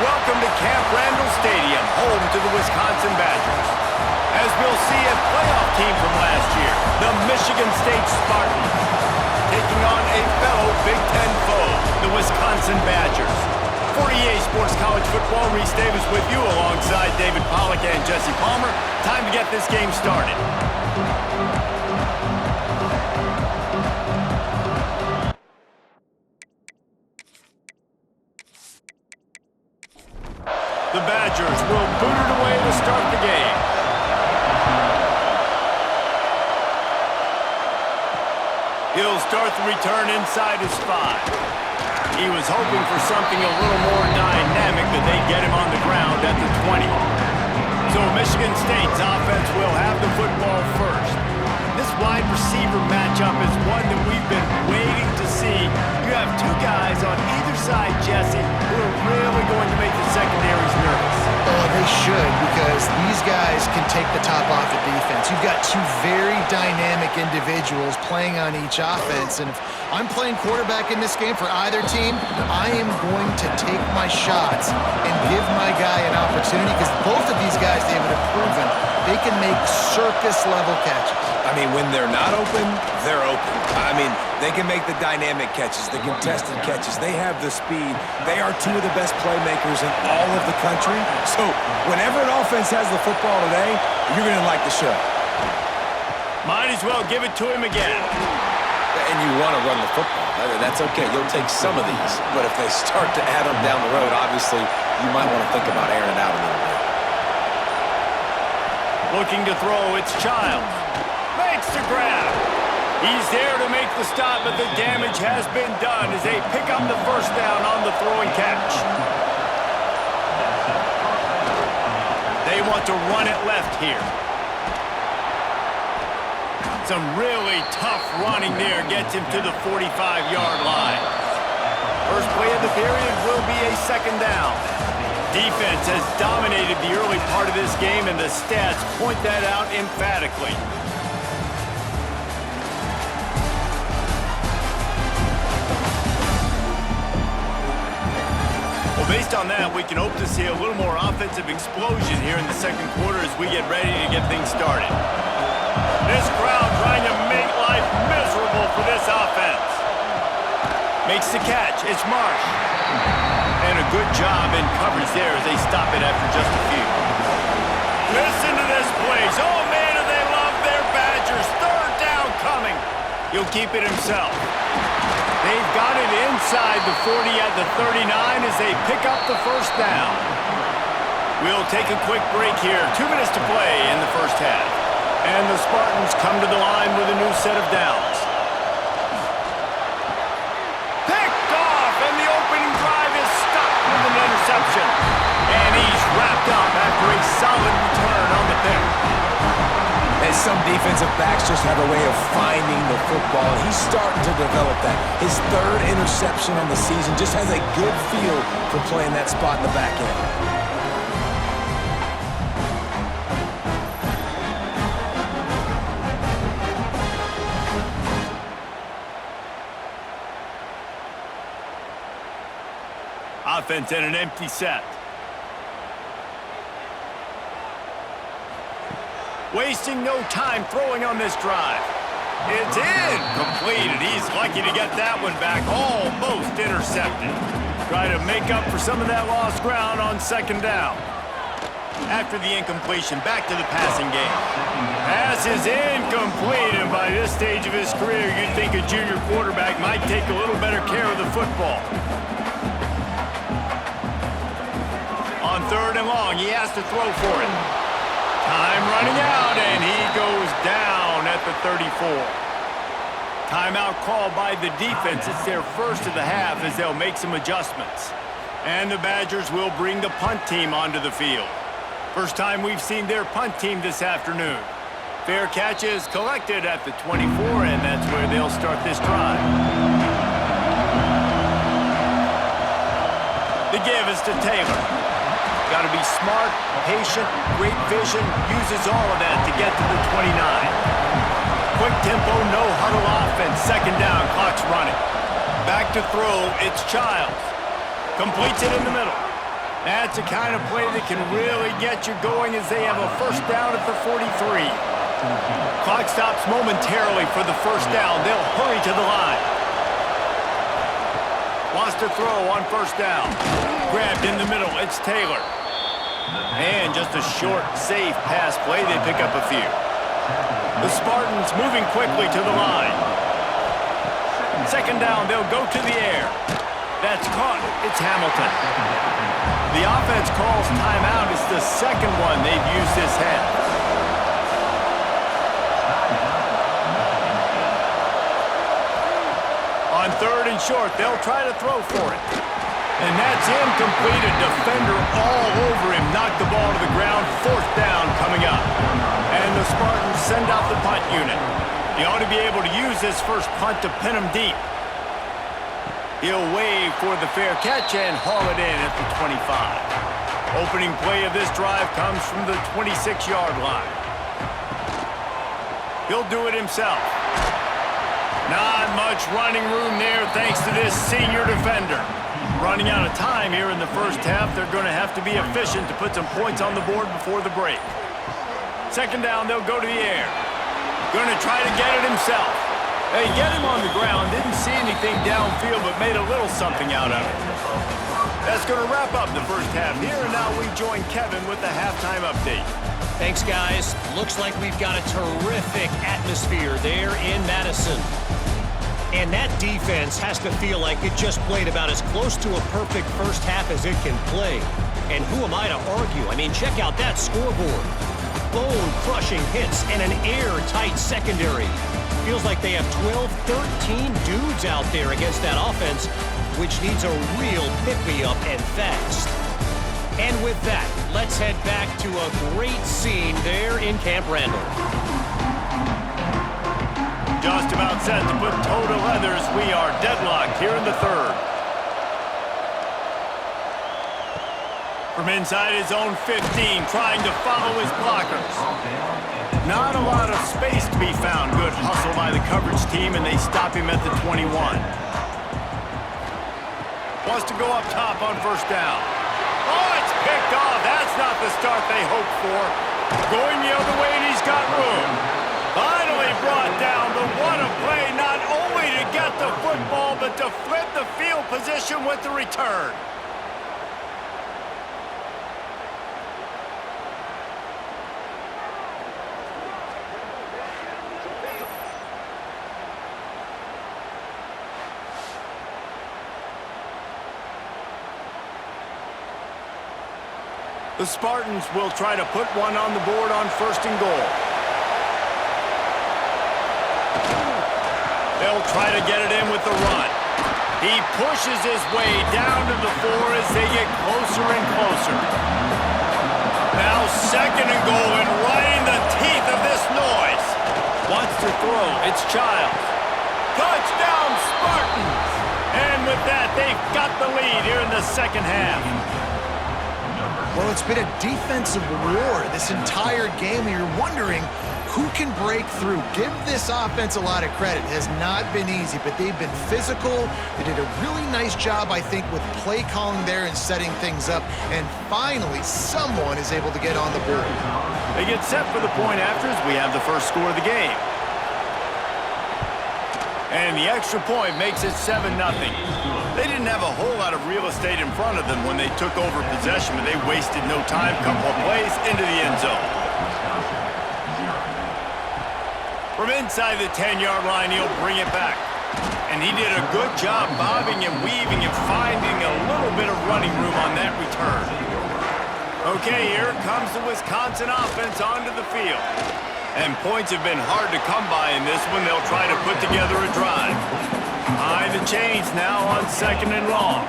Welcome to Camp Randall Stadium, home to the Wisconsin Badgers. As we'll see, a playoff team from last year, the Michigan State Spartans, taking on a fellow Big Ten foe, the Wisconsin Badgers. For EA Sports College Football, Reese Davis with you alongside David Pollack and Jesse Palmer. Time to get this game started. The Badgers will boot it away to start the game. He'll start the return inside his 5. He was hoping for something a little more dynamic, but they get him on the ground at the 20. So Michigan State's offense will have the football first. This wide receiver matchup is one that we've been waiting to see. You have two guys on either side, Jesse, who are really going to make the secondaries nervous. Oh, they should, because these guys can take the top off the defense. You've got two very dynamic individuals playing on each offense, and if I'm playing quarterback in this game for either team, I am going to take my shots and give my guy an opportunity, because both of these guys, David, have proven they can make circus-level catches. I mean, when they're not open, they're open. I mean, they can make the dynamic catches, the contested catches. They have the speed. They are two of the best playmakers in all of the country. So whenever an offense has the football today, you're going to like the show. Might as well give it to him again. And you want to run the football. That's okay. You'll take some of these. But if they start to add up down the road, obviously, you might want to think about airing it out a little bit. Looking to throw, it's Childs. Makes the grab. He's there to make the stop, but the damage has been done as they pick up the first down on the throw and catch. They want to run it left here. Some really tough running there gets him to the 45-yard line. First play of the period will be a second down. Defense has dominated the early part of this game, and the stats point that out emphatically. Well, based on that, we can hope to see a little more offensive explosion here in the second quarter as we get ready to get things started. This crowd trying to make life miserable for this offense. Makes the catch. It's Marsh. And a good job in coverage there as they stop it after just a few. Listen to this place. Oh, man, do they love their Badgers. Third down coming. He'll keep it himself. They've got it inside the 40 at the 39 as they pick up the first down. We'll take a quick break here. 2 minutes to play in the first half. And the Spartans come to the line with a new set of downs. Interception. And he's wrapped up after a solid return on the pick. And some defensive backs just have a way of finding the football. He's starting to develop that. His third interception on the season just has a good feel for playing that spot in the back end. Offense in an empty set. Wasting no time throwing on this drive. It's in. Completed. He's lucky to get that one back. Almost intercepted. Try to make up for some of that lost ground on second down. After the incompletion, back to the passing game. Pass is incomplete, and by this stage of his career, you'd think a junior quarterback might take a little better care of the football. On third and long, he has to throw for it. Time running out, and he goes down at the 34. Timeout called by the defense. It's their first of the half as they'll make some adjustments. And the Badgers will bring the punt team onto the field. First time we've seen their punt team this afternoon. Fair catch is collected at the 24, and that's where they'll start this drive. The give is to Taylor. Got to be smart, patient, great vision, uses all of that to get to the 29. Quick tempo, no huddle offense, second down, clock's running. Back to throw, it's Childs. Completes it in the middle. That's a kind of play that can really get you going as they have a first down at the 43. Clock stops momentarily for the first down. They'll hurry to the line. Wants to throw on first down. Grabbed in the middle. It's Taylor. And just a short, safe pass play. They pick up a few. The Spartans moving quickly to the line. Second down, they'll go to the air. That's caught. It's Hamilton. The offense calls timeout. It's the second one they've used this half. On third and short, they'll try to throw for it. And that's incomplete. A defender all over him. Knocked the ball to the ground. Fourth down coming up. And the Spartans send out the punt unit. He ought to be able to use this first punt to pin him deep. He'll wave for the fair catch and haul it in at the 25. Opening play of this drive comes from the 26-yard line. He'll do it himself. Not much running room there thanks to this senior defender. Running out of time here in the first half. They're going to have to be efficient to put some points on the board before the break. Second down, they'll go to the air. Going to try to get it himself. They get him on the ground. Didn't see anything downfield, but made a little something out of it. That's going to wrap up the first half here, and now we join Kevin with the halftime update. Thanks, guys. Looks like we've got a terrific atmosphere there in Madison. And that defense has to feel like it just played about as close to a perfect first half as it can play. And who am I to argue? I mean, check out that scoreboard. Bone-crushing hits and an airtight secondary. Feels like they have 12, 13 dudes out there against that offense, which needs a real pick-me-up and fast. And with that, let's head back to a great scene there in Camp Randall. Just about set to put toe to leather as we are deadlocked here in the third. From inside his own 15, trying to follow his blockers. Not a lot of space to be found. Good hustle by the coverage team, and they stop him at the 21. Wants to go up top on first down. Oh, it's picked off. That's not the start they hoped for. Going the other way, and he's got room. Finally brought down, but what a play, not only to get the football, but to flip the field position with the return. The Spartans will try to put one on the board on first and goal. They'll try to get it in with the run. He pushes his way down to the 4 as they get closer and closer. Now second and goal, and right in the teeth of this noise. Wants to throw. It's Childs. Touchdown, Spartans! And with that, they've got the lead here in the second half. Well, it's been a defensive war this entire game. You're wondering who can break through. Give this offense a lot of credit. It has not been easy, but they've been physical. They did a really nice job, I think, with play calling there and setting things up. And finally, someone is able to get on the board. They get set for the point after as we have the first score of the game. And the extra point makes it 7-0. They didn't have a whole lot of real estate in front of them when they took over possession, but they wasted no time. Couple of plays into the end zone. From inside the 10-yard line, he'll bring it back. And he did a good job bobbing and weaving and finding a little bit of running room on that return. Okay, here comes the Wisconsin offense onto the field. And points have been hard to come by in this one. They'll try to put together a drive. High the chains now on second and long.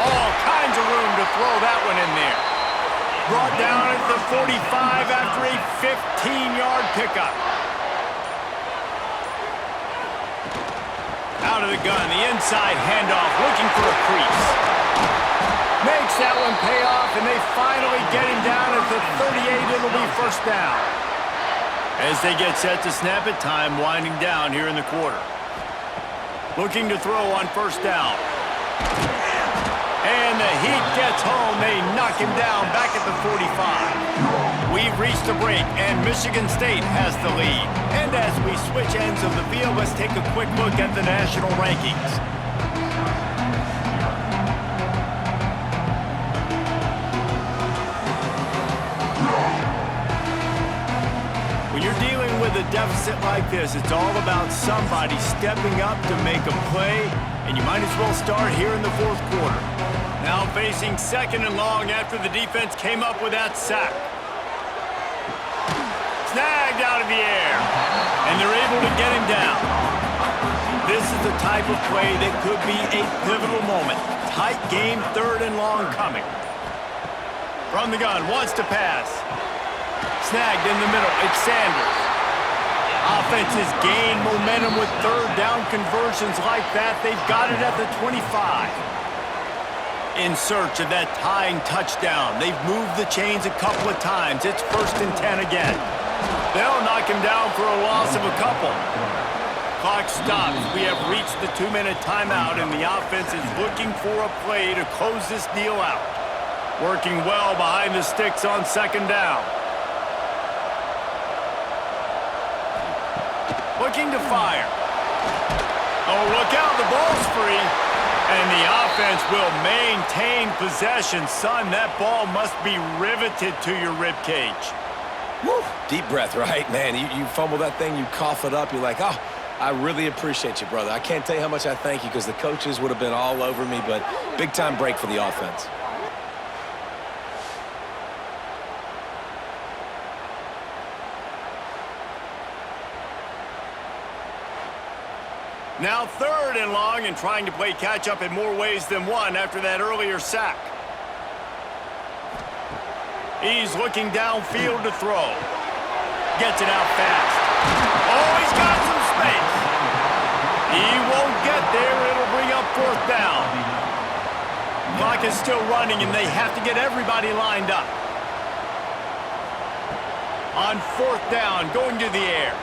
All kinds of room to throw that one in there. Brought down at the 45 after a 15-yard pickup. Out of the gun, the inside handoff, looking for a crease. Makes that one pay off, and they finally get him down at the 38. It'll be first down. As they get set to snap it, time winding down here in the quarter. Looking to throw on first down. And the Heat gets home. They knock him down back at the 45. We've reached a break, and Michigan State has the lead. And as we switch ends of the field, let's take a quick look at the national rankings. When you're dealing with a deficit like this, it's all about somebody stepping up to make a play, and you might as well start here in the fourth quarter. Now facing second and long after the defense came up with that sack. Snagged out of the air, and they're able to get him down. This is the type of play that could be a pivotal moment. Tight game, third and long coming. From the gun, wants to pass. Snagged in the middle, it's Sanders. Offenses gain momentum with third down conversions like that. They've got it at the 25. In search of that tying touchdown. They've moved the chains a couple of times. It's 1st and 10 again. They'll knock him down for a loss of a couple. Clock stops. We have reached the 2-minute timeout, and the offense is looking for a play to close this deal out. Working well behind the sticks on second down. Looking to fire. Oh, look out, the ball's free. And the offense will maintain possession. Son, that ball must be riveted to your ribcage. Woo. Deep breath, right? Man, you fumble that thing, you cough it up, you're like, oh, I really appreciate you, brother. I can't tell you how much I thank you because the coaches would have been all over me, but big-time break for the offense. Now 3rd and long, and trying to play catch-up in more ways than one after that earlier sack. He's looking downfield to throw. Gets it out fast. Oh, he's got some space. He won't get there. It'll bring up 4th down. Clock is still running, and they have to get everybody lined up. On 4th down, going to the air.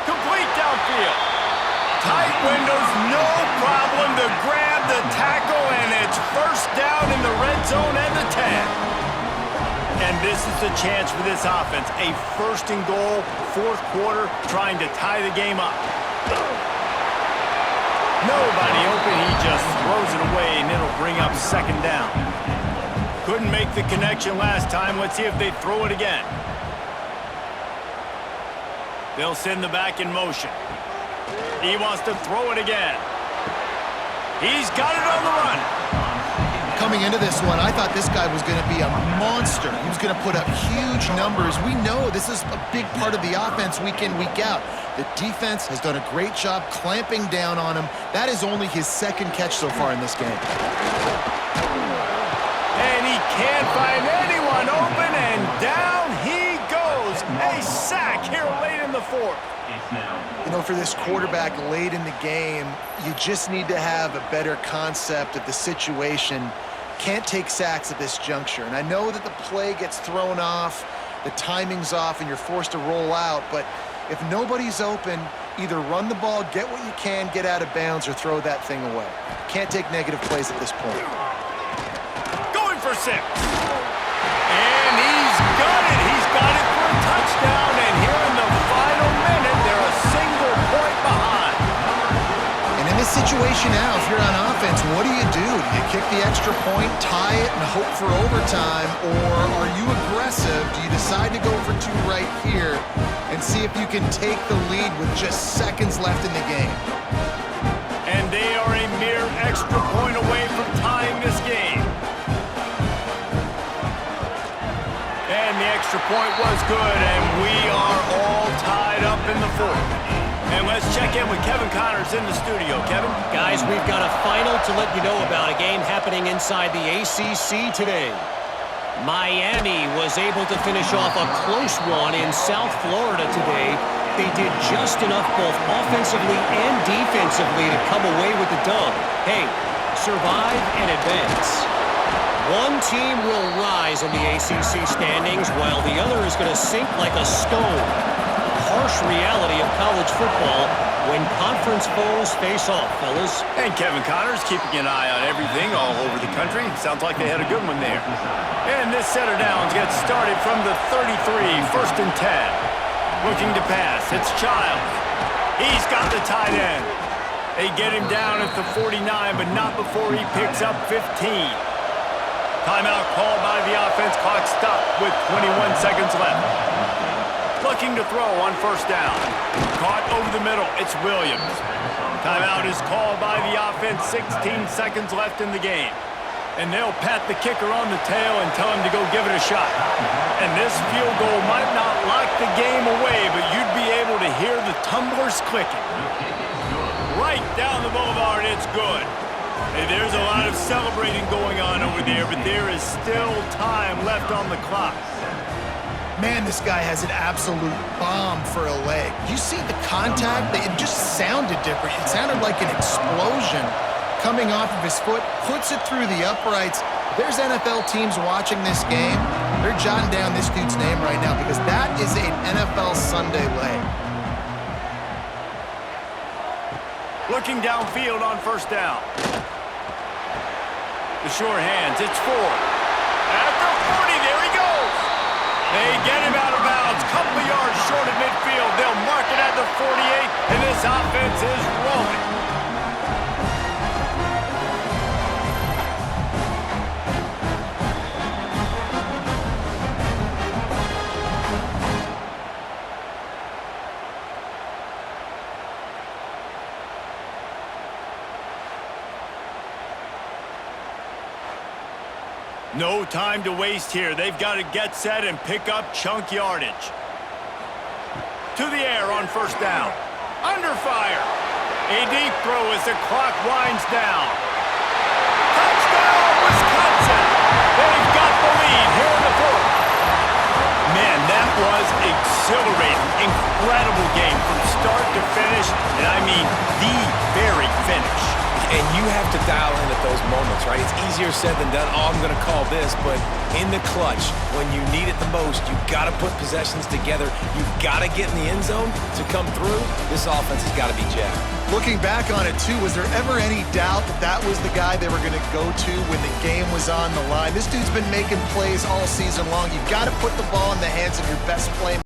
Complete downfield. Tight windows, no problem to grab the tackle, and it's 1st down in the red zone and the 10. And this is the chance for this offense. A 1st and goal, 4th quarter, trying to tie the game up. Nobody open, he just throws it away, and it'll bring up 2nd down. Couldn't make the connection last time. Let's see if they throw it again. They'll send the back in motion. He wants to throw it again. He's got it on the run. Coming into this one, I thought this guy was going to be a monster. He was going to put up huge numbers. We know this is a big part of the offense week in, week out. The defense has done a great job clamping down on him. That is only his 2nd catch so far in this game. And he can't find anyone open, and down he goes. A sack here late in the 4th. You know, for this quarterback late in the game, you just need to have a better concept of the situation. Can't take sacks at this juncture. And I know that the play gets thrown off, the timing's off, and you're forced to roll out. But if nobody's open, either run the ball, get what you can, get out of bounds, or throw that thing away. Can't take negative plays at this point. Going for 6. And he's got it. He's got it for a touchdown. And here in the final minute, they're a single point behind. And in this situation now, if you're on offense, what do? Do you kick the extra point, tie it, and hope for overtime? Or are you aggressive? Do you decide to go for 2 right here and see if you can take the lead with just seconds left in the game? And they are a mere extra point away from tying this game. And the extra point was good, and we are all tied up in the 4th. And let's check in with Kevin Connors in the studio. Kevin? Guys, we've got a final to let you know about, a game happening inside the ACC today. Miami was able to finish off a close one in South Florida today. They did just enough both offensively and defensively to come away with the dub. Hey, survive and advance. One team will rise in the ACC standings while the other is going to sink like a stone. harsh reality of college football when conference foes face off, fellas. And Kevin Connor's keeping an eye on everything all over the country. Sounds like they had a good one there. And this set of downs gets started from the 33, 1st and 10. Looking to pass, it's Child. He's got the tight end. They get him down at the 49, but not before he picks up 15. Timeout called by the offense. Clock stopped with 21 seconds left. Looking to throw on 1st down. Caught over the middle. It's Williams. Timeout is called by the offense. 16 seconds left in the game. And they'll pat the kicker on the tail and tell him to go give it a shot. And this field goal might not lock the game away, but you'd be able to hear the tumblers clicking. Right down the boulevard, it's good. Hey, there's a lot of celebrating going on over there, but there is still time left on the clock. Man, this guy has an absolute bomb for a leg. You see the contact? It just sounded different. It sounded like an explosion coming off of his foot, puts it through the uprights. There's NFL teams watching this game. They're jotting down this dude's name right now because that is an NFL Sunday leg. Looking downfield on 1st down. The sure hands, it's Ford. At the 40, there he goes. They get him out of bounds, couple of yards short of midfield. They'll mark it at the 48, and this offense is rolling. No time to waste here. They've got to get set and pick up chunk yardage. To the air on 1st down. Under fire. A deep throw as the clock winds down. Touchdown, Wisconsin! They've got the lead here in the 4th. Man, that was exhilarating. Incredible game from start to finish, and I mean the very finish. And you have to dial in at those moments, right? It's easier said than done. Oh, I'm going to call this, but in the clutch, when you need it the most, you've got to put possessions together. You've got to get in the end zone to come through. This offense has got to be jacked. Looking back on it, too, was there ever any doubt that that was the guy they were going to go to when the game was on the line? This dude's been making plays all season long. You've got to put the ball in the hands of your best playmaker.